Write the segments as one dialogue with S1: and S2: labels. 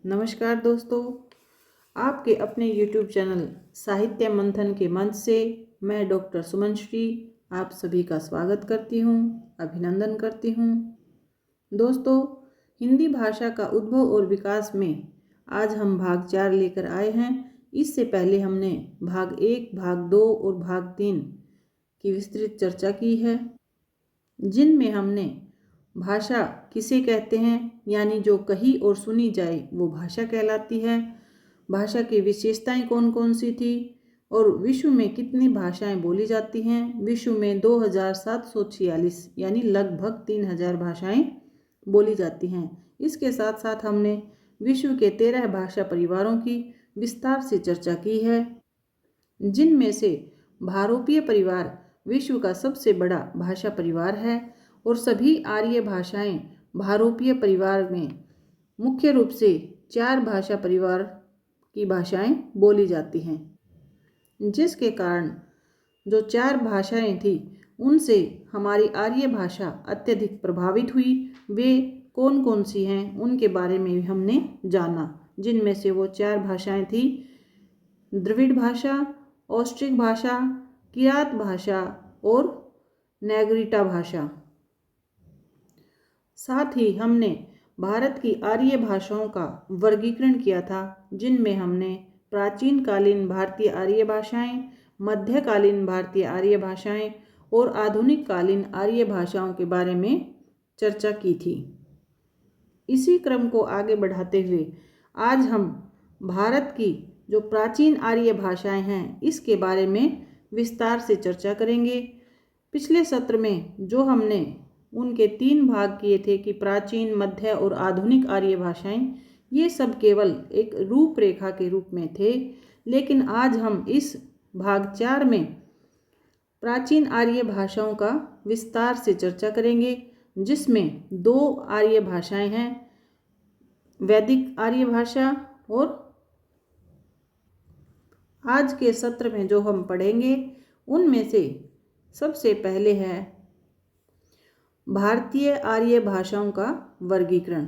S1: नमस्कार दोस्तों, आपके अपने YouTube चैनल साहित्य मंथन के मंच से मैं डॉक्टर सुमन श्री आप सभी का स्वागत करती हूँ, अभिनंदन करती हूँ। दोस्तों, हिंदी भाषा का उद्भव और विकास में आज हम भाग 4 लेकर आए हैं। इससे पहले हमने भाग 1, भाग 2 और भाग 3 की विस्तृत चर्चा की है, जिनमें हमने भाषा किसे कहते हैं, यानी जो कही और सुनी जाए वो भाषा कहलाती है, भाषा की विशेषताएं कौन कौन सी थी और विश्व में कितनी भाषाएं बोली जाती हैं। विश्व में 2746 यानी लगभग 3000 भाषाएं बोली जाती हैं। इसके साथ साथ हमने विश्व के 13 भाषा परिवारों की विस्तार से चर्चा की है, जिनमें से भारोपीय परिवार विश्व का सबसे बड़ा भाषा परिवार है और सभी आर्य भाषाएं भारोपीय परिवार में मुख्य रूप से 4 भाषा परिवार की भाषाएं बोली जाती हैं, जिसके कारण जो 4 भाषाएं थी उनसे हमारी आर्य भाषा अत्यधिक प्रभावित हुई। वे कौन कौन सी हैं उनके बारे में भी हमने जाना, जिनमें से वो 4 भाषाएं थी द्रविड़ भाषा, ऑस्ट्रिक भाषा, किरात भाषा और नेग्रिटा भाषा। साथ ही हमने भारत की आर्य भाषाओं का वर्गीकरण किया था, जिनमें हमने प्राचीन कालीन भारतीय आर्य भाषाएं, मध्यकालीन भारतीय आर्य भाषाएं और आधुनिक कालीन आर्य भाषाओं के बारे में चर्चा की थी। इसी क्रम को आगे बढ़ाते हुए आज हम भारत की जो प्राचीन आर्य भाषाएं हैं इसके बारे में विस्तार से चर्चा करेंगे। पिछले सत्र में जो हमने उनके 3 भाग किए थे कि प्राचीन, मध्य और आधुनिक आर्य भाषाएं, ये सब केवल एक रूपरेखा के रूप में थे, लेकिन आज हम इस भाग 4 में प्राचीन आर्य भाषाओं का विस्तार से चर्चा करेंगे, जिसमें 2 आर्य भाषाएं हैं, वैदिक आर्य भाषा। और आज के सत्र में जो हम पढ़ेंगे उनमें से सबसे पहले है भारतीय आर्य भाषाओं का वर्गीकरण।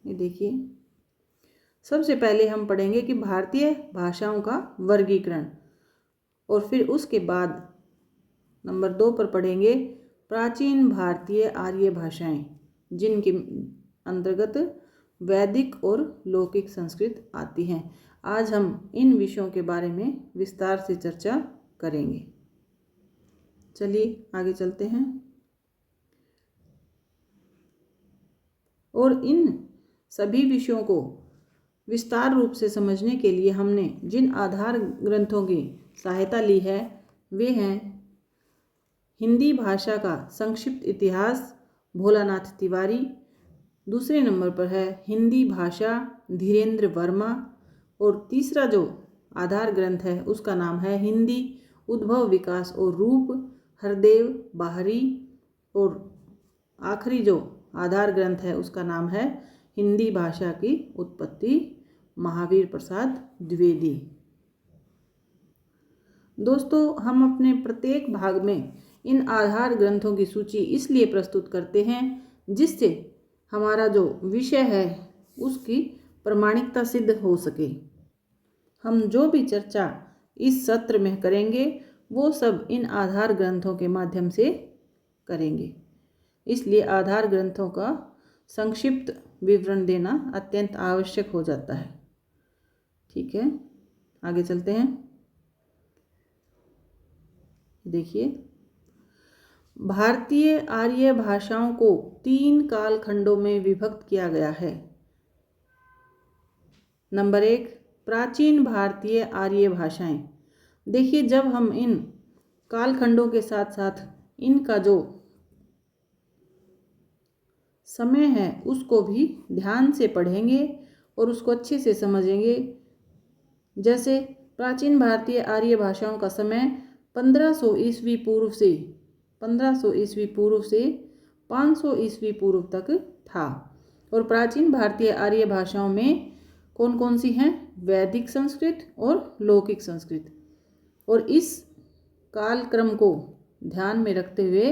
S1: ये देखिए, सबसे पहले हम पढ़ेंगे कि भारतीय भाषाओं का वर्गीकरण, और फिर उसके बाद नंबर 2 पर पढ़ेंगे प्राचीन भारतीय आर्य भाषाएं, जिनके अंतर्गत वैदिक और लौकिक संस्कृत आती हैं। आज हम इन विषयों के बारे में विस्तार से चर्चा करेंगे। चलिए आगे चलते हैं। और इन सभी विषयों को विस्तार रूप से समझने के लिए हमने जिन आधार ग्रंथों की सहायता ली है वे हैं हिंदी भाषा का संक्षिप्त इतिहास, भोलानाथ तिवारी। दूसरे नंबर पर है हिंदी भाषा, धीरेन्द्र वर्मा। और तीसरा जो आधार ग्रंथ है उसका नाम है हिंदी उद्भव, विकास और रूप, हरदेव बाहरी। और आखिरी जो आधार ग्रंथ है उसका नाम है हिंदी भाषा की उत्पत्ति, महावीर प्रसाद द्विवेदी। दोस्तों, हम अपने प्रत्येक भाग में इन आधार ग्रंथों की सूची इसलिए प्रस्तुत करते हैं जिससे हमारा जो विषय है उसकी प्रामाणिकता सिद्ध हो सके। हम जो भी चर्चा इस सत्र में करेंगे वो सब इन आधार ग्रंथों के माध्यम से करेंगे, इसलिए आधार ग्रंथों का संक्षिप्त विवरण देना अत्यंत आवश्यक हो जाता है। ठीक है, आगे चलते हैं। देखिए, भारतीय आर्य भाषाओं को 3 कालखंडों में विभक्त किया गया है। नंबर 1, प्राचीन भारतीय आर्य भाषाएं। देखिए, जब हम इन कालखंडों के साथ साथ इनका जो समय है उसको भी ध्यान से पढ़ेंगे और उसको अच्छे से समझेंगे। जैसे प्राचीन भारतीय आर्य भाषाओं का समय 1500 ईस्वी पूर्व से 500 ईस्वी पूर्व तक था। और प्राचीन भारतीय आर्य भाषाओं में कौन कौन सी हैं? वैदिक संस्कृत और लौकिक संस्कृत। और इस कालक्रम को ध्यान में रखते हुए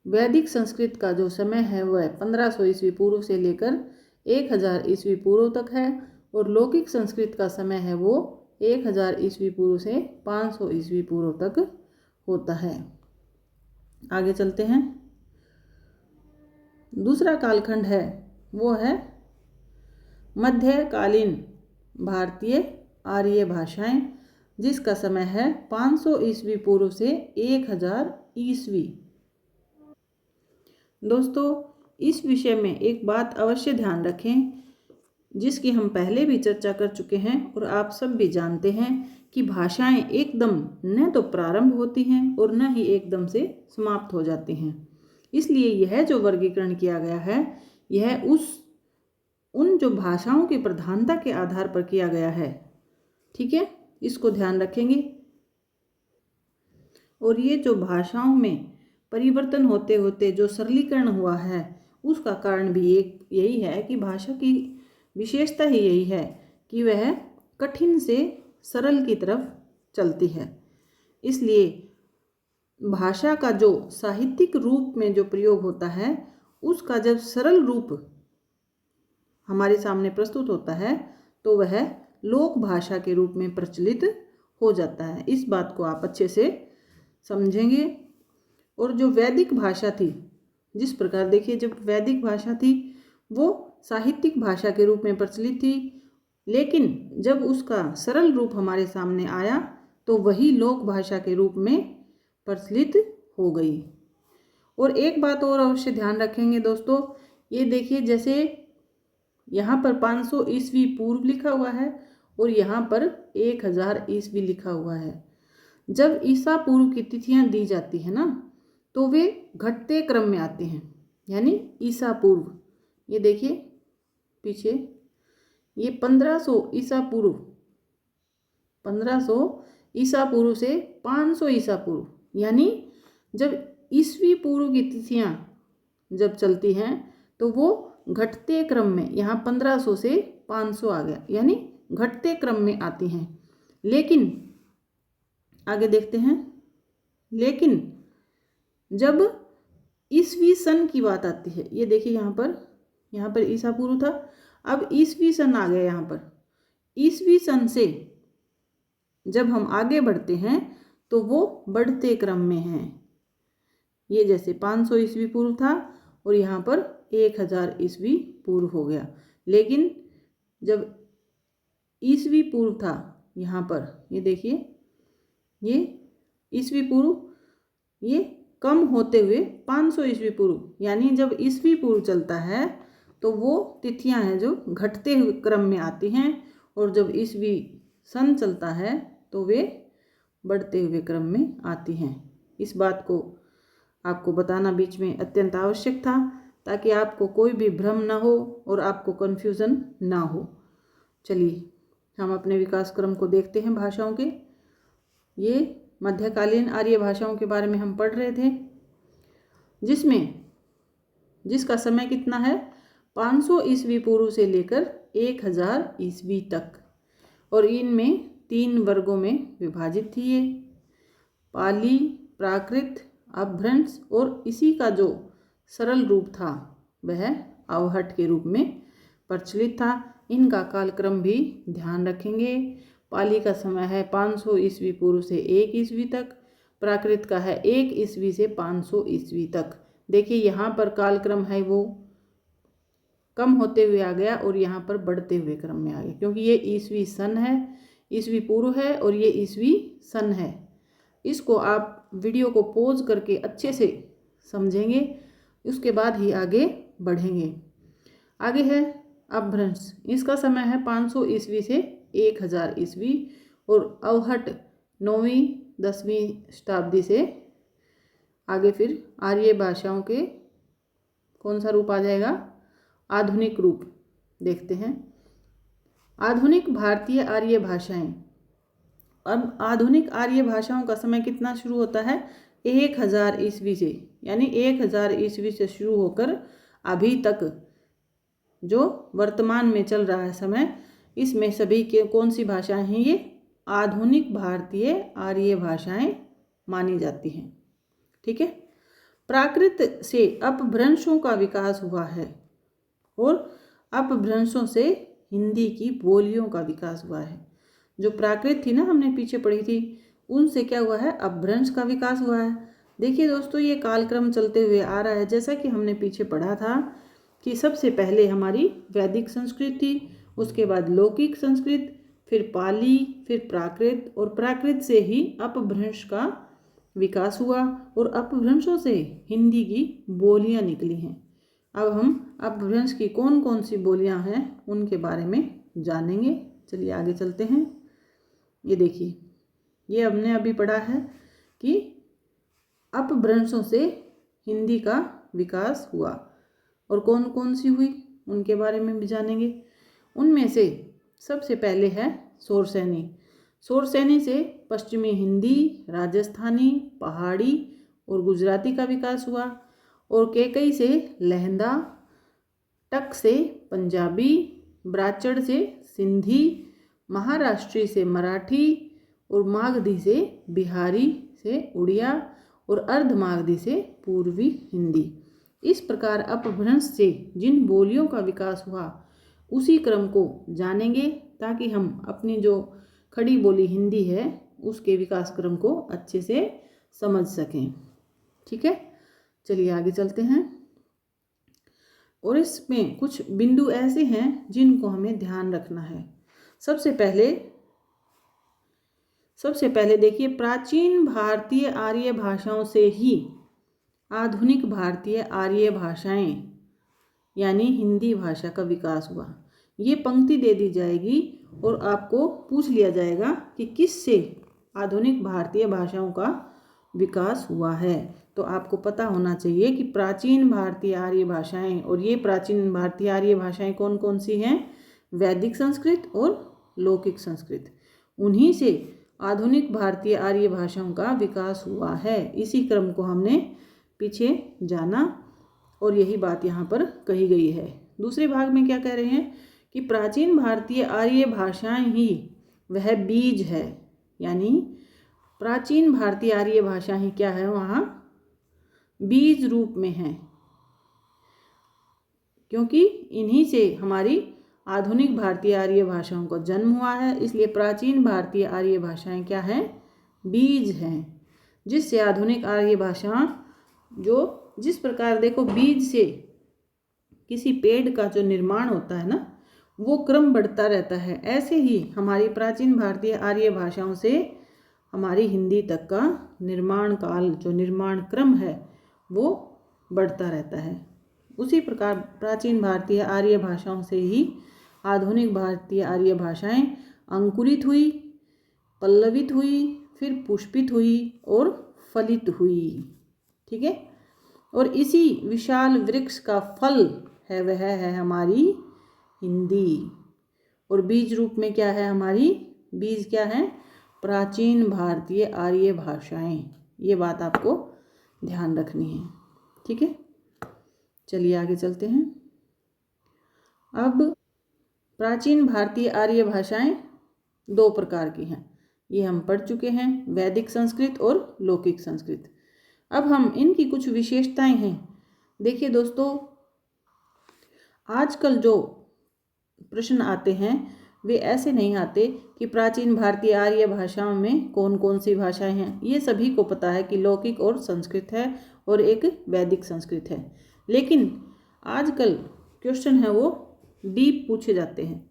S1: वैदिक संस्कृत का जो समय है वह 1500 ईस्वी पूर्व से लेकर 1000 ईस्वी पूर्व तक है और लौकिक संस्कृत का समय है वो 1000 ईस्वी पूर्व से 500 ईस्वी पूर्व तक होता है। आगे चलते हैं। दूसरा कालखंड है वो है मध्यकालीन भारतीय आर्य भाषाएं, जिसका समय है 500 ईस्वी पूर्व से 1000 ईस्वी। दोस्तों, इस विषय में एक बात अवश्य ध्यान रखें, जिसकी हम पहले भी चर्चा कर चुके हैं और आप सब भी जानते हैं कि भाषाएं एकदम न तो प्रारंभ होती हैं और न ही एकदम से समाप्त हो जाती हैं। इसलिए यह जो वर्गीकरण किया गया है यह उन जो भाषाओं की प्रधानता के आधार पर किया गया है। ठीक है, इसको ध्यान रखेंगे। और ये जो भाषाओं में परिवर्तन होते होते जो सरलीकरण हुआ है उसका कारण भी एक यही है कि भाषा की विशेषता ही यही है कि वह कठिन से सरल की तरफ चलती है। इसलिए भाषा का जो साहित्यिक रूप में जो प्रयोग होता है उसका जब सरल रूप हमारे सामने प्रस्तुत होता है तो वह लोक भाषा के रूप में प्रचलित हो जाता है। इस बात को आप अच्छे से समझेंगे। और जो वैदिक भाषा थी, जिस प्रकार देखिए जब वैदिक भाषा थी वो साहित्यिक भाषा के रूप में प्रचलित थी, लेकिन जब उसका सरल रूप हमारे सामने आया तो वही लोक भाषा के रूप में प्रचलित हो गई। और एक बात और अवश्य ध्यान रखेंगे दोस्तों, ये देखिए जैसे यहाँ पर 500 ईस्वी पूर्व लिखा हुआ है और यहाँ पर 1000 ईस्वी लिखा हुआ है। जब ईसा पूर्व की तिथियाँ दी जाती है ना तो वे घटते क्रम में आते हैं, यानी ईसा पूर्व, ये देखिए पीछे ये 1500 ईसा पूर्व, 1500 ईसा पूर्व से 500 ईसा पूर्व, यानी जब ईस्वी पूर्व की तिथियाँ जब चलती हैं तो वो घटते क्रम में, यहाँ 1500 से 500 आ गया, यानी घटते क्रम में आती हैं। लेकिन आगे देखते हैं, लेकिन जब ईस्वी सन की बात आती है, ये देखिए यहाँ पर ईसा पूर्व था, अब ईस्वी सन आ गया। यहाँ पर ईस्वी सन से जब हम आगे बढ़ते हैं तो वो बढ़ते क्रम में है। ये जैसे 500 ईस्वी पूर्व था और यहाँ पर 1000 ईस्वी पूर्व हो गया। लेकिन जब ईस्वी पूर्व था यहाँ पर, ये देखिए ये ईस्वी पूर्व ये कम होते हुए 500 ईस्वी पूर्व, यानी जब ईस्वी पूर्व चलता है तो वो तिथियां हैं जो घटते हुए क्रम में आती हैं, और जब ईस्वी सन चलता है तो वे बढ़ते हुए क्रम में आती हैं। इस बात को आपको बताना बीच में अत्यंत आवश्यक था ताकि आपको कोई भी भ्रम ना हो और आपको कन्फ्यूज़न ना हो। चलिए हम अपने विकास क्रम को देखते हैं भाषाओं के। ये मध्यकालीन आर्य भाषाओं के बारे में हम पढ़ रहे थे, जिसका समय कितना है 500 ईस्वी पूर्व से लेकर 1000 ईस्वी तक, और इनमें 3 वर्गों में विभाजित थी ये, पाली, प्राकृत, अपभ्रंश, और इसी का जो सरल रूप था वह अवहट के रूप में प्रचलित था। इनका कालक्रम भी ध्यान रखेंगे। पाली का समय है 500 ईस्वी पूर्व से 1 ईस्वी तक, प्राकृत का है 1 ईस्वी से 500 ईस्वी तक। देखिए यहाँ पर कालक्रम है वो कम होते हुए आ गया और यहाँ पर बढ़ते हुए क्रम में आ गया, क्योंकि ये ईस्वी सन है, ईस्वी पूर्व है और ये ईस्वी सन है। इसको आप वीडियो को पॉज करके अच्छे से समझेंगे, उसके बाद ही आगे बढ़ेंगे। आगे है अपभ्रंश, इसका समय है 500 ईस्वी से 1000 ईस्वी, और अवहट 9वीं 10वीं शताब्दी से आगे फिर आर्य भाषाओं के कौन सा रूप आ जाएगा, आधुनिक रूप देखते हैं। आधुनिक भारतीय आर्य भाषाएं। अब आधुनिक आर्य भाषाओं का समय कितना शुरू होता है 1000 ईस्वी से, यानी 1000 ईस्वी से शुरू होकर अभी तक जो वर्तमान में चल रहा है समय, इसमें सभी के कौन सी भाषाएं हैं, ये आधुनिक भारतीय आर्य भाषाएं मानी जाती हैं। ठीक है, प्राकृत से अपभ्रंशों का विकास हुआ है और अपभ्रंशों से हिंदी की बोलियों का विकास हुआ है। जो प्राकृत थी ना, हमने पीछे पढ़ी थी, उनसे क्या हुआ है, अपभ्रंश का विकास हुआ है। देखिए दोस्तों, ये कालक्रम चलते हुए आ रहा है। जैसा कि हमने पीछे पढ़ा था कि सबसे पहले हमारी वैदिक संस्कृत थी, उसके बाद लौकिक संस्कृत, फिर पाली, फिर प्राकृत, और प्राकृत से ही अपभ्रंश का विकास हुआ और अपभ्रंशों से हिंदी की बोलियां निकली हैं। अब हम अपभ्रंश की कौन कौन सी बोलियां हैं उनके बारे में जानेंगे। चलिए आगे चलते हैं। ये देखिए, ये हमने अभी पढ़ा है कि अपभ्रंशों से हिंदी का विकास हुआ और कौन कौन सी हुई उनके बारे में भी जानेंगे। उनमें से सबसे पहले है शौरसेनी। शौरसेनी से पश्चिमी हिंदी, राजस्थानी, पहाड़ी और गुजराती का विकास हुआ, और कैकई से लहंदा, टक से पंजाबी, ब्राचड़ से सिंधी, महाराष्ट्री से मराठी और मागधी से बिहारी से उड़िया और अर्धमागधी से पूर्वी हिंदी। इस प्रकार अपभ्रंश से जिन बोलियों का विकास हुआ उसी क्रम को जानेंगे ताकि हम अपनी जो खड़ी बोली हिंदी है उसके विकास क्रम को अच्छे से समझ सकें। ठीक है, चलिए आगे चलते हैं। और इसमें कुछ बिंदु ऐसे हैं जिनको हमें ध्यान रखना है। सबसे पहले देखिए, प्राचीन भारतीय आर्य भाषाओं से ही आधुनिक भारतीय आर्य भाषाएं यानी हिंदी भाषा का विकास हुआ। ये पंक्ति दे दी जाएगी और आपको पूछ लिया जाएगा कि किससे आधुनिक भारतीय भाषाओं का विकास हुआ है। तो आपको पता होना चाहिए कि प्राचीन भारतीय आर्य भाषाएं, और ये प्राचीन भारतीय आर्य भाषाएं कौन कौन सी हैं, वैदिक संस्कृत और लौकिक संस्कृत। उन्हीं से आधुनिक भारतीय आर्य भाषाओं का विकास हुआ है। इसी क्रम को हमने पीछे जाना और यही बात यहाँ पर कही गई है। दूसरे भाग में क्या कह रहे हैं कि प्राचीन भारतीय आर्य भाषाएं ही वह बीज है, यानी प्राचीन भारतीय आर्य भाषा ही क्या है, वहाँ बीज रूप में है, क्योंकि इन्हीं से हमारी आधुनिक भारतीय आर्य भाषाओं का जन्म हुआ है। इसलिए प्राचीन भारतीय आर्य भाषाएं क्या हैं, बीज हैं, जिससे आधुनिक आर्य भाषा जो जिस प्रकार देखो बीज से किसी पेड़ का जो निर्माण होता है ना, वो क्रम बढ़ता रहता है, ऐसे ही हमारी प्राचीन भारतीय आर्य भाषाओं से हमारी हिंदी तक का निर्माण काल, जो निर्माण क्रम है, वो बढ़ता रहता है। उसी प्रकार प्राचीन भारतीय आर्य भाषाओं से ही आधुनिक भारतीय आर्य भाषाएं अंकुरित हुई, पल्लवित हुई, फिर पुष्पित हुई और फलित हुई। ठीक है, और इसी विशाल वृक्ष का फल है वह है हमारी हिंदी। और बीज रूप में क्या है हमारी, बीज क्या है, प्राचीन भारतीय आर्य भाषाएं। ये बात आपको ध्यान रखनी है। ठीक है, चलिए आगे चलते हैं। अब प्राचीन भारतीय आर्य भाषाएं दो प्रकार की हैं, ये हम पढ़ चुके हैं, वैदिक संस्कृत और लौकिक संस्कृत। अब हम इनकी कुछ विशेषताएं हैं। देखिए दोस्तों, आजकल जो प्रश्न आते हैं वे ऐसे नहीं आते कि प्राचीन भारतीय आर्य भाषाओं में कौन कौन सी भाषाएं हैं। ये सभी को पता है कि लौकिक और संस्कृत है और एक वैदिक संस्कृत है, लेकिन आजकल क्वेश्चन है वो डीप पूछे जाते हैं।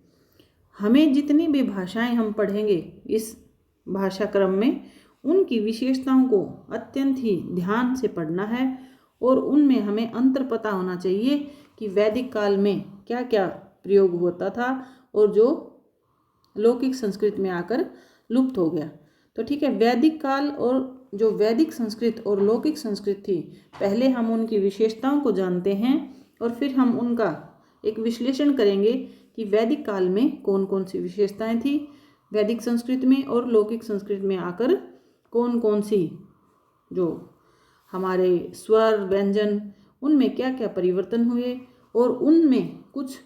S1: हमें जितनी भी भाषाएं हम पढ़ेंगे इस भाषा क्रम में, उनकी विशेषताओं को अत्यंत ही ध्यान से पढ़ना है और उनमें हमें अंतर पता होना चाहिए कि वैदिक काल में क्या क्या प्रयोग होता था और जो लौकिक संस्कृत में आकर लुप्त हो गया। तो ठीक है, वैदिक काल और जो वैदिक संस्कृत और लौकिक संस्कृत थी, पहले हम उनकी विशेषताओं को जानते हैं और फिर हम उनका एक विश्लेषण करेंगे कि वैदिक काल में कौन कौन सी विशेषताएं थी, वैदिक संस्कृत में और लौकिक संस्कृत में आकर कौन कौन सी जो हमारे स्वर व्यंजन उनमें क्या क्या परिवर्तन हुए और उनमें कुछ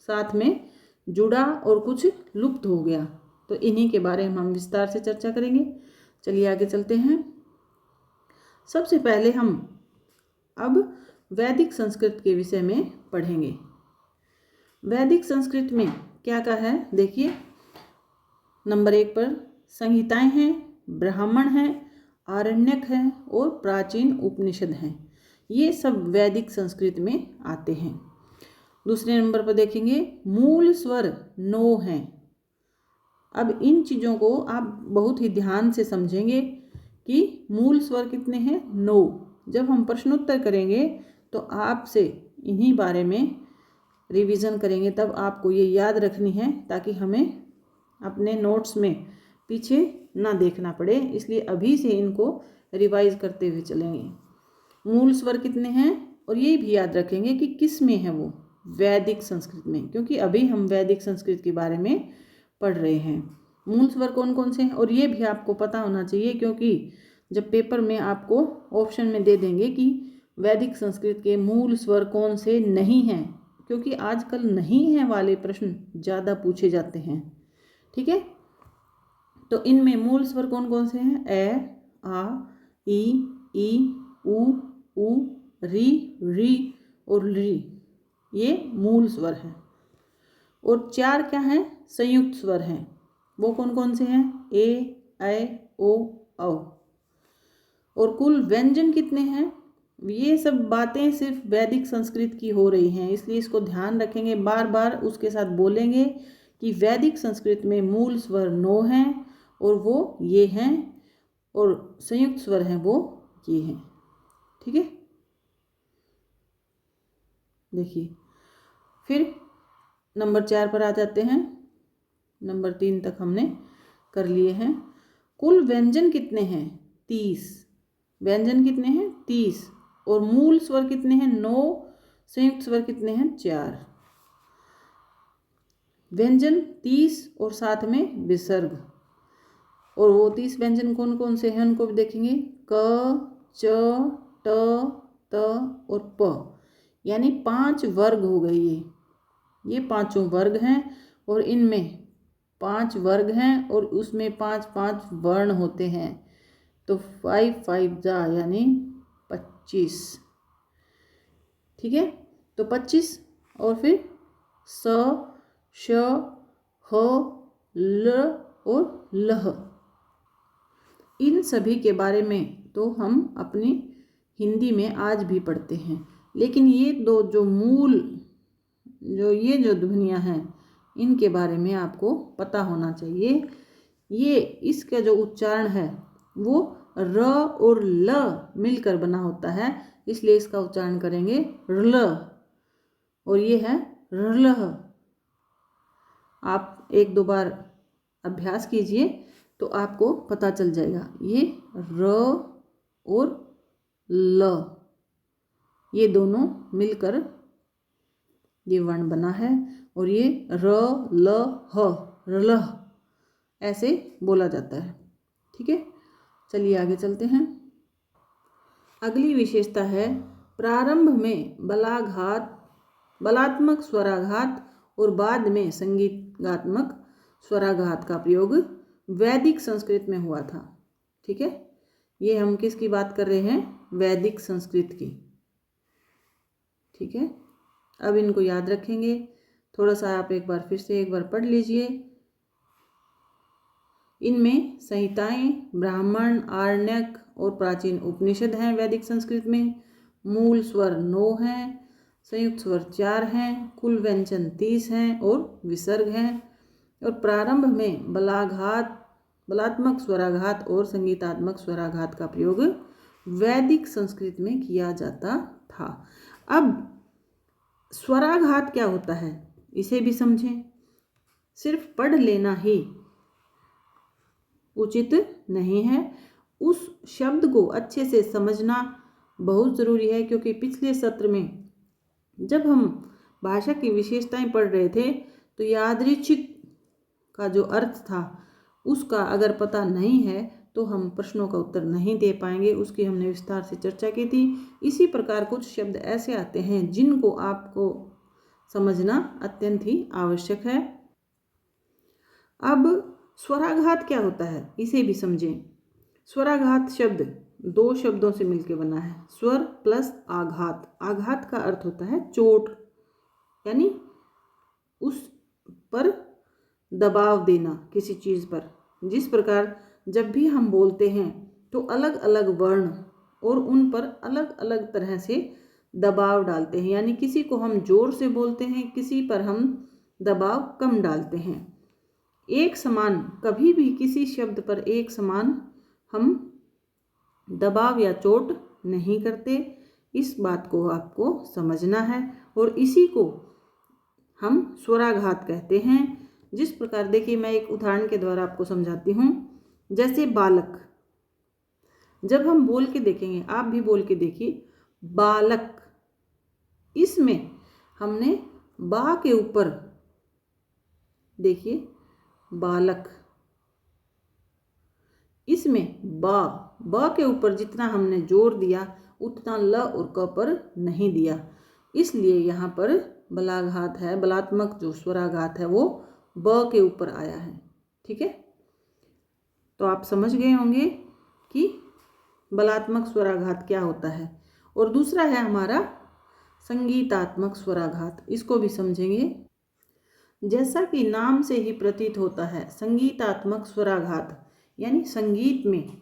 S1: साथ में जुड़ा और कुछ लुप्त हो गया। तो इन्हीं के बारे में हम विस्तार से चर्चा करेंगे। चलिए आगे चलते हैं। सबसे पहले हम अब वैदिक संस्कृत के विषय में पढ़ेंगे। वैदिक संस्कृत में क्या क्या है देखिए। नंबर 1 पर संहिताएं हैं, ब्राह्मण हैं, आरण्यक है और प्राचीन उपनिषद हैं। ये सब वैदिक संस्कृत में आते हैं। दूसरे नंबर पर देखेंगे मूल स्वर 9 हैं। अब इन चीज़ों को आप बहुत ही ध्यान से समझेंगे कि मूल स्वर कितने हैं, 9। जब हम प्रश्नोत्तर करेंगे तो आपसे इन्हीं बारे में रिवीजन करेंगे, तब आपको ये याद रखनी है ताकि हमें अपने नोट्स में पीछे ना देखना पड़े, इसलिए अभी से इनको रिवाइज करते हुए चलेंगे। मूल स्वर कितने हैं और ये भी याद रखेंगे कि किस में है वो, वैदिक संस्कृत में, क्योंकि अभी हम वैदिक संस्कृत के बारे में पढ़ रहे हैं। मूल स्वर कौन कौन से हैं और ये भी आपको पता होना चाहिए, क्योंकि जब पेपर में आपको ऑप्शन में दे देंगे कि वैदिक संस्कृत के मूल स्वर कौन से नहीं हैं, क्योंकि आजकल नहीं है वाले प्रश्न ज़्यादा पूछे जाते हैं। ठीक है, तो इनमें मूल स्वर कौन कौन से हैं, ए, आ, ई, उ, री और री, ये मूल स्वर हैं। और 4 क्या हैं, संयुक्त स्वर हैं। वो कौन कौन से हैं, ए, ऐ, ओ, औ। और कुल व्यंजन कितने हैं, ये सब बातें सिर्फ वैदिक संस्कृत की हो रही हैं, इसलिए इसको ध्यान रखेंगे, बार बार उसके साथ बोलेंगे कि वैदिक संस्कृत में मूल स्वर 9 हैं और वो ये हैं, और संयुक्त स्वर हैं वो ये हैं। ठीक है, देखिए फिर नंबर 4 पर आ जाते हैं। नंबर 3 तक हमने कर लिए हैं। कुल व्यंजन कितने हैं, 30। व्यंजन कितने हैं, 30। और मूल स्वर कितने हैं, 9। संयुक्त स्वर कितने हैं, 4। व्यंजन 30 और साथ में विसर्ग। और वो 30 व्यंजन कौन कौन से हैं उनको भी देखेंगे, क, च, ट, त और प, यानी 5 वर्ग हो गए। ये पांचों वर्ग हैं और इनमें 5 वर्ग हैं और उसमें 5 वर्ण होते हैं, तो 5 5 जा यानी 25। ठीक है, तो 25 और फिर स, श, ह, ल और लह। इन सभी के बारे में तो हम अपनी हिंदी में आज भी पढ़ते हैं, लेकिन ये दो जो ध्वनियाँ हैं इनके बारे में आपको पता होना चाहिए। ये इसका जो उच्चारण है वो र और ल मिलकर बना होता है, इसलिए इसका उच्चारण करेंगे रल, और ये है रलह। आप 1-2 बार अभ्यास कीजिए तो आपको पता चल जाएगा। ये र और ल, ये दोनों मिलकर ये वर्ण बना है, और ये र ल ह, रलह ऐसे बोला जाता है। ठीक है, चलिए आगे चलते हैं। अगली विशेषता है प्रारंभ में बलात्मक स्वराघात और बाद में संगीतात्मक स्वराघात का प्रयोग वैदिक संस्कृत में हुआ था। ठीक है, ये हम किसकी बात कर रहे हैं, वैदिक संस्कृत की। ठीक है, अब इनको याद रखेंगे। थोड़ा सा आप एक बार पढ़ लीजिए। इनमें संहिताएं, ब्राह्मण, आरण्यक और प्राचीन उपनिषद हैं वैदिक संस्कृत में। मूल स्वर 9 हैं, संयुक्त स्वर 4 हैं, कुल व्यंजन 30 हैं और विसर्ग हैं। और प्रारंभ में बलात्मक स्वराघात और संगीतात्मक स्वराघात का प्रयोग वैदिक संस्कृत में किया जाता था। अब स्वराघात क्या होता है इसे भी समझें। सिर्फ पढ़ लेना ही उचित नहीं है, उस शब्द को अच्छे से समझना बहुत ज़रूरी है, क्योंकि पिछले सत्र में जब हम भाषा की विशेषताएं पढ़ रहे थे तो यादृच्छिक का जो अर्थ था उसका अगर पता नहीं है तो हम प्रश्नों का उत्तर नहीं दे पाएंगे, उसकी हमने विस्तार से चर्चा की थी। इसी प्रकार कुछ शब्द ऐसे आते हैं जिनको आपको समझना अत्यंत ही आवश्यक है। अब स्वराघात क्या होता है इसे भी समझें। स्वराघात शब्द दो शब्दों से मिलकर बना है, स्वर प्लस आघात। आघात का अर्थ होता है चोट, यानी उस पर दबाव देना किसी चीज़ पर। जिस प्रकार जब भी हम बोलते हैं तो अलग अलग वर्ण और उन पर अलग अलग तरह से दबाव डालते हैं, यानी किसी को हम जोर से बोलते हैं, किसी पर हम दबाव कम डालते हैं। एक समान, कभी भी किसी शब्द पर एक समान हम दबाव या चोट नहीं करते। इस बात को आपको समझना है और इसी को हम स्वराघात कहते हैं। जिस प्रकार देखिए, मैं एक उदाहरण के द्वारा आपको समझाती हूँ। जैसे बालक, जब हम बोल के देखेंगे, आप भी बोल के देखिए, बालक, इसमें हमने बा के ऊपर देखिए बालक, इसमें बा के ऊपर जितना हमने जोर दिया उतना ल और क पर नहीं दिया, इसलिए यहाँ पर बलाघात है, बलात्मक जो स्वराघात है वो ब के ऊपर आया है। ठीक है, तो आप समझ गए होंगे कि बलात्मक स्वराघात क्या होता है। और दूसरा है हमारा संगीतात्मक स्वराघात, इसको भी समझेंगे। जैसा कि नाम से ही प्रतीत होता है, संगीतात्मक स्वराघात यानी संगीत में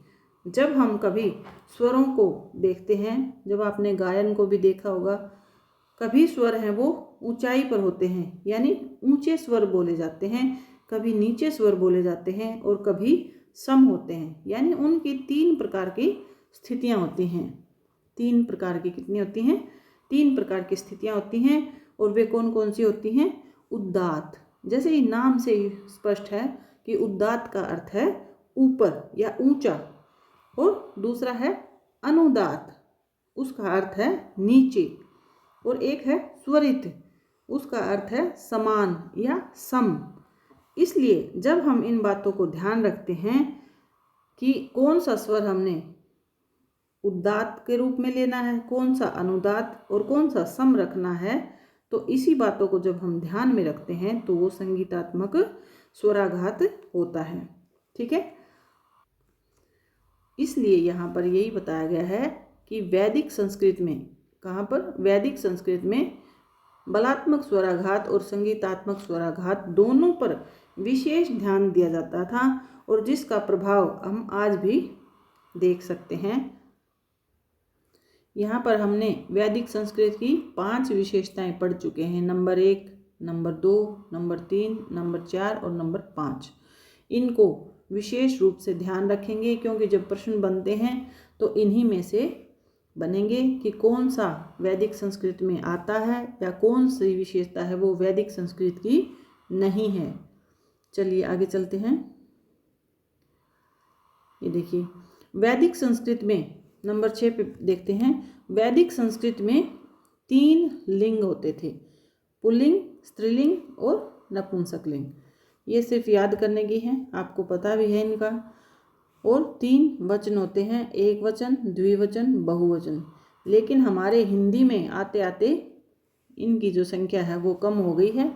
S1: जब हम कभी स्वरों को देखते हैं, जब आपने गायन को भी देखा होगा, कभी स्वर हैं वो ऊंचाई पर होते हैं, यानी ऊंचे स्वर बोले जाते हैं, कभी नीचे स्वर बोले जाते हैं और कभी सम होते हैं, यानी उनकी तीन प्रकार की स्थितियां होती हैं। तीन प्रकार की कितनी होती हैं? तीन प्रकार की स्थितियां होती हैं। और वे कौन कौन सी होती हैं? उदात्त, जैसे ही नाम से ही स्पष्ट है कि उदात्त का अर्थ है ऊपर या ऊंचा, और दूसरा है अनुदात्त, उसका अर्थ है नीचे, और एक है स्वरित, उसका अर्थ है समान या सम। इसलिए जब हम इन बातों को ध्यान रखते हैं कि कौन सा स्वर हमने उदात्त के रूप में लेना है, कौन सा अनुदात्त और कौन सा सम रखना है, तो इसी बातों को जब हम ध्यान में रखते हैं तो वो संगीतात्मक स्वराघात होता है। ठीक है, इसलिए यहाँ पर यही बताया गया है कि वैदिक संस्कृत में, कहाँ पर? वैदिक संस्कृत में बलात्मक स्वराघात और संगीतात्मक स्वराघात दोनों पर विशेष ध्यान दिया जाता था, और जिसका प्रभाव हम आज भी देख सकते हैं। यहाँ पर हमने वैदिक संस्कृत की 5 विशेषताएं पढ़ चुके हैं, नंबर 1, नंबर 2, नंबर 3, नंबर 4 और नंबर 5। इनको विशेष रूप से ध्यान रखेंगे, क्योंकि जब प्रश्न बनते हैं तो इन्हीं में से बनेंगे कि कौन सा वैदिक संस्कृत में आता है या कौन सी विशेषता है वो वैदिक संस्कृत की नहीं है। चलिए आगे चलते हैं। ये देखिए, वैदिक संस्कृत में नंबर 6 पे देखते हैं। वैदिक संस्कृत में 3 लिंग होते थे, पुल्लिंग, स्त्रीलिंग और नपुंसकलिंग। ये सिर्फ याद करने की है, आपको पता भी है इनका। और 3 वचन होते हैं, एक वचन, द्विवचन, बहुवचन। लेकिन हमारे हिंदी में आते आते इनकी जो संख्या है वो कम हो गई है।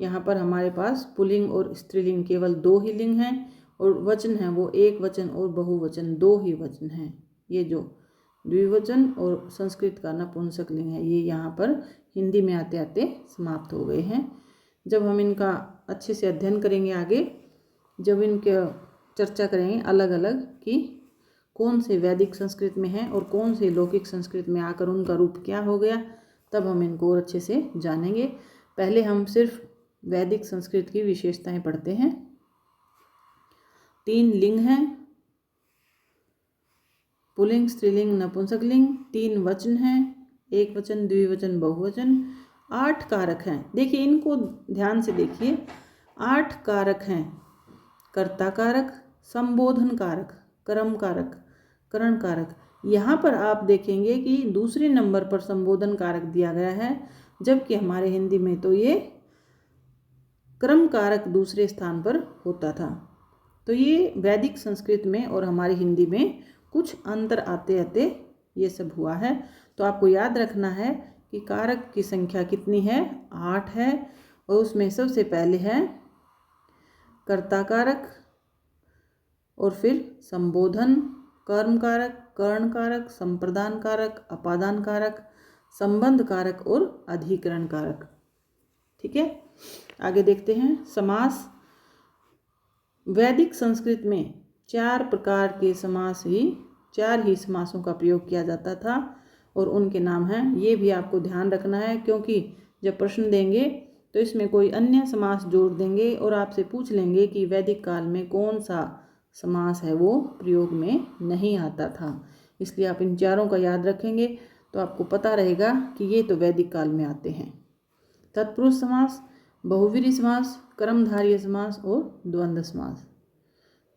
S1: यहाँ पर हमारे पास पुल्लिंग और स्त्रीलिंग केवल 2 ही लिंग हैं, और वचन हैं वो एक वचन और बहुवचन 2 ही वचन हैं। ये जो द्विवचन और संस्कृत का नपुंसकलिंग है, ये यहाँ पर हिंदी में आते आते समाप्त हो गए हैं। जब हम इनका अच्छे से अध्ययन करेंगे आगे, जब इनके चर्चा करेंगे अलग अलग कि कौन से वैदिक संस्कृत में हैं और कौन से लौकिक संस्कृत में आकर उनका रूप क्या हो गया, तब हम इनको और अच्छे से जानेंगे। पहले हम सिर्फ वैदिक संस्कृत की विशेषताएं पढ़ते हैं। 3 लिंग हैं, पुल्लिंग, स्त्रीलिंग, नपुंसकलिंग। 3 वचन हैं, एक वचन, द्विवचन, बहुवचन। 8 कारक हैं। देखिए इनको ध्यान से देखिए, 8 कारक हैं। कर्ता कारक, संबोधन कारक, कर्म कारक, करण कारक। यहाँ पर आप देखेंगे कि दूसरे नंबर पर संबोधन कारक दिया गया है, जबकि हमारे हिंदी में तो ये कर्म कारक दूसरे स्थान पर होता था। तो ये वैदिक संस्कृत में और हमारी हिंदी में कुछ अंतर आते आते ये सब हुआ है। तो आपको याद रखना है कि कारक की संख्या कितनी है? 8 है, और उसमें सबसे पहले है कर्ता कारक, और फिर संबोधन, कर्म कारक, कर्ण कारक, संप्रदान कारक, अपादान कारक, संबंध कारक और अधिकरण कारक। ठीक है, आगे देखते हैं समास। वैदिक संस्कृत में चार ही समासों का प्रयोग किया जाता था और उनके नाम हैं, ये भी आपको ध्यान रखना है क्योंकि जब प्रश्न देंगे तो इसमें कोई अन्य समास जोड़ देंगे और आपसे पूछ लेंगे कि वैदिक काल में कौन सा समास है वो प्रयोग में नहीं आता था। इसलिए आप इन चारों का याद रखेंगे तो आपको पता रहेगा कि ये तो वैदिक काल में आते हैं। तत्पुरुष समास, बहुव्रीहि समास, कर्मधारय समास और द्वंद्व समास।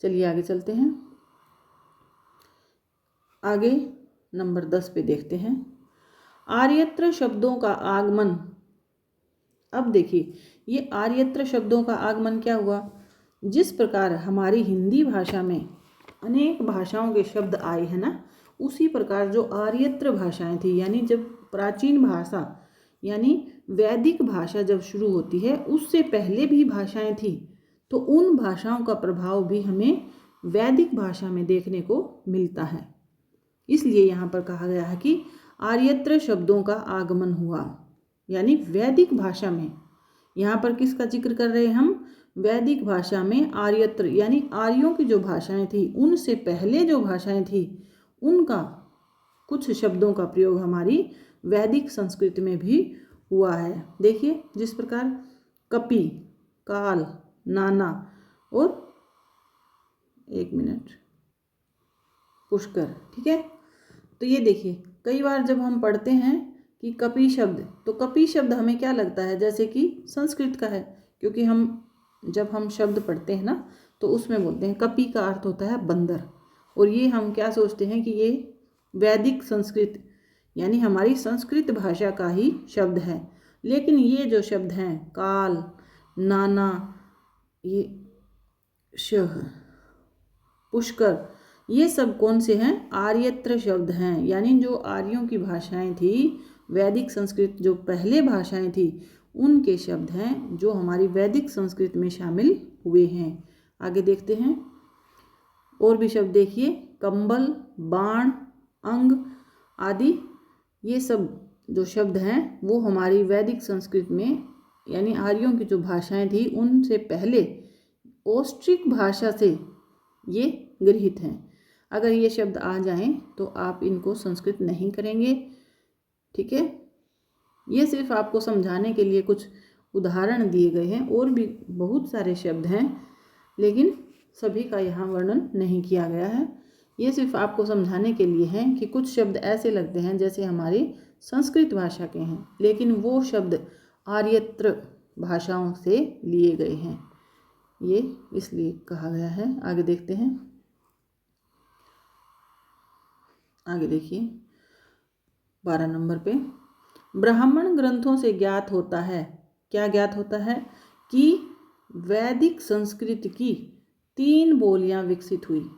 S1: चलिए आगे चलते हैं। आगे नंबर 10 पे देखते हैं आर्यत्र शब्दों का आगमन। अब देखिए ये आर्यत्र शब्दों का आगमन क्या हुआ। जिस प्रकार हमारी हिंदी भाषा में अनेक भाषाओं के शब्द आए हैं ना, उसी प्रकार जो आर्यत्र भाषाएं थी, यानी जब प्राचीन भाषा यानी वैदिक भाषा जब शुरू होती है उससे पहले भी भाषाएं थी, तो उन भाषाओं का प्रभाव भी हमें वैदिक भाषा में देखने को मिलता है। इसलिए यहाँ पर कहा गया है कि आर्यत्र शब्दों का आगमन हुआ, यानी वैदिक भाषा में। यहाँ पर किसका जिक्र कर रहे हैं हम? वैदिक भाषा में आर्यत्र यानी आर्यों की जो भाषाएं थी, उनसे पहले जो भाषाएं थी उनका कुछ शब्दों का प्रयोग हमारी वैदिक संस्कृत में भी हुआ है। देखिए जिस प्रकार कपि, काल, नाना और पुष्कर। ठीक है, तो ये देखिए कई बार जब हम पढ़ते हैं कि कपि शब्द, तो कपि शब्द हमें क्या लगता है जैसे कि संस्कृत का है, क्योंकि जब हम शब्द पढ़ते हैं ना तो उसमें बोलते हैं कपि का अर्थ होता है बंदर, और ये हम क्या सोचते हैं कि ये वैदिक संस्कृत यानी हमारी संस्कृत भाषा का ही शब्द है। लेकिन ये जो शब्द हैं काल, नाना, ये शह, पुष्कर, ये सब कौन से हैं? आर्यत्र शब्द हैं, यानी जो आर्यों की भाषाएं थी, वैदिक संस्कृत जो पहले भाषाएं थी उनके शब्द हैं जो हमारी वैदिक संस्कृत में शामिल हुए हैं। आगे देखते हैं और भी शब्द देखिए, कंबल, बाण, अंग आदि, ये सब जो शब्द हैं वो हमारी वैदिक संस्कृत में यानी आर्यों की जो भाषाएं थी उनसे पहले ऑस्ट्रिक भाषा से ये गृहीत हैं। अगर ये शब्द आ जाएं तो आप इनको संस्कृत नहीं करेंगे। ठीक है, ये सिर्फ आपको समझाने के लिए कुछ उदाहरण दिए गए हैं, और भी बहुत सारे शब्द हैं लेकिन सभी का यहाँ वर्णन नहीं किया गया है। ये सिर्फ आपको समझाने के लिए है कि कुछ शब्द ऐसे लगते हैं जैसे हमारी संस्कृत भाषा के हैं, लेकिन वो शब्द आर्यत्र भाषाओं से लिए गए हैं, ये इसलिए कहा गया है। आगे देखते हैं। आगे देखिए 12 नंबर पे, ब्राह्मण ग्रंथों से ज्ञात होता है, क्या ज्ञात होता है? कि वैदिक संस्कृत की 3 बोलियां विकसित हुई।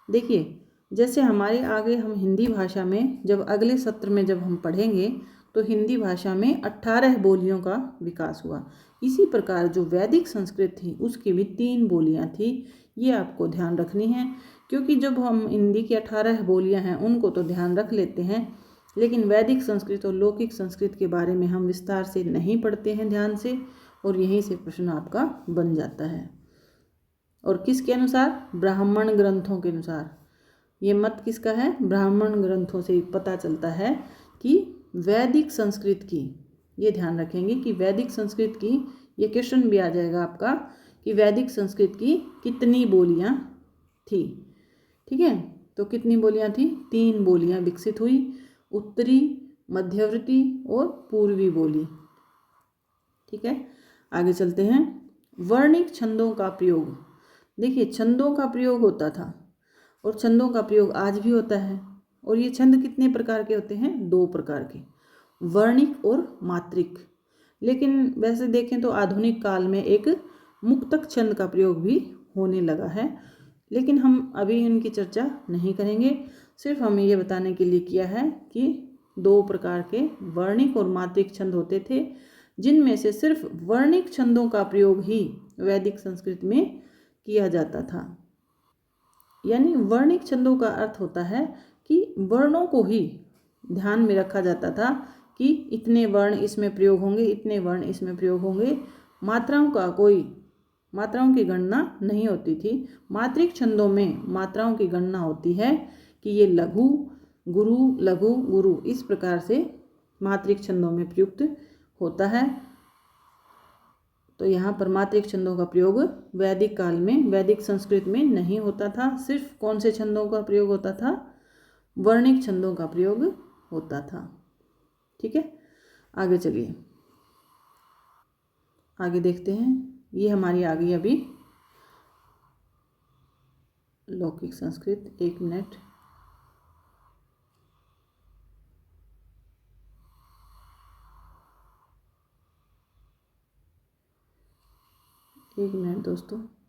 S1: देखिए जैसे हमारे आगे हम हिंदी भाषा में जब अगले सत्र में जब हम पढ़ेंगे तो हिंदी भाषा में 18 बोलियों का विकास हुआ, इसी प्रकार जो वैदिक संस्कृत थी उसकी भी 3 बोलियां थी। ये आपको ध्यान रखनी है, क्योंकि जब हम हिंदी की 18 बोलियां हैं उनको तो ध्यान रख लेते हैं, लेकिन वैदिक संस्कृत और लौकिक संस्कृत के बारे में हम विस्तार से नहीं पढ़ते हैं ध्यान से, और यहीं से प्रश्न आपका बन जाता है। और किसके अनुसार? ब्राह्मण ग्रंथों के अनुसार। ये मत किसका है? ब्राह्मण ग्रंथों से पता चलता है कि वैदिक संस्कृत की, ये ध्यान रखेंगे कि वैदिक संस्कृत की, ये क्वेश्चन भी आ जाएगा आपका कि वैदिक संस्कृत की कितनी बोलियां थी। ठीक है, तो कितनी बोलियां थी? 3 बोलियां विकसित हुई, उत्तरी, मध्यवर्ती और पूर्वी बोली। ठीक है, आगे चलते हैं। वर्णिक छंदों का प्रयोग। देखिए छंदों का प्रयोग होता था और छंदों का प्रयोग आज भी होता है, और ये छंद कितने प्रकार के होते हैं? 2 प्रकार के, वर्णिक और मात्रिक। लेकिन वैसे देखें तो आधुनिक काल में एक मुक्तक छंद का प्रयोग भी होने लगा है, लेकिन हम अभी उनकी चर्चा नहीं करेंगे। सिर्फ हमें ये बताने के लिए किया है कि 2 प्रकार के वर्णिक और मात्रिक छंद होते थे, जिनमें से सिर्फ वर्णिक छंदों का प्रयोग ही वैदिक संस्कृत में किया जाता था। यानी वर्णिक छंदों का अर्थ होता है कि वर्णों को ही ध्यान में रखा जाता था कि इतने वर्ण इसमें प्रयोग होंगे, इतने वर्ण इसमें प्रयोग होंगे। मात्राओं की गणना नहीं होती थी। मात्रिक छंदों में मात्राओं की गणना होती है कि ये लघु गुरु, लघु गुरु, इस प्रकार से मात्रिक छंदों में प्रयुक्त होता है। तो यहाँ पर मात्रिक छंदों का प्रयोग वैदिक काल में, वैदिक संस्कृत में नहीं होता था। सिर्फ कौन से छंदों का प्रयोग होता था? वर्णिक छंदों का प्रयोग होता था। ठीक है, आगे चलिए, आगे देखते हैं। ये हमारी आ गई अभी लौकिक संस्कृत। एक मिनट, दोस्तों।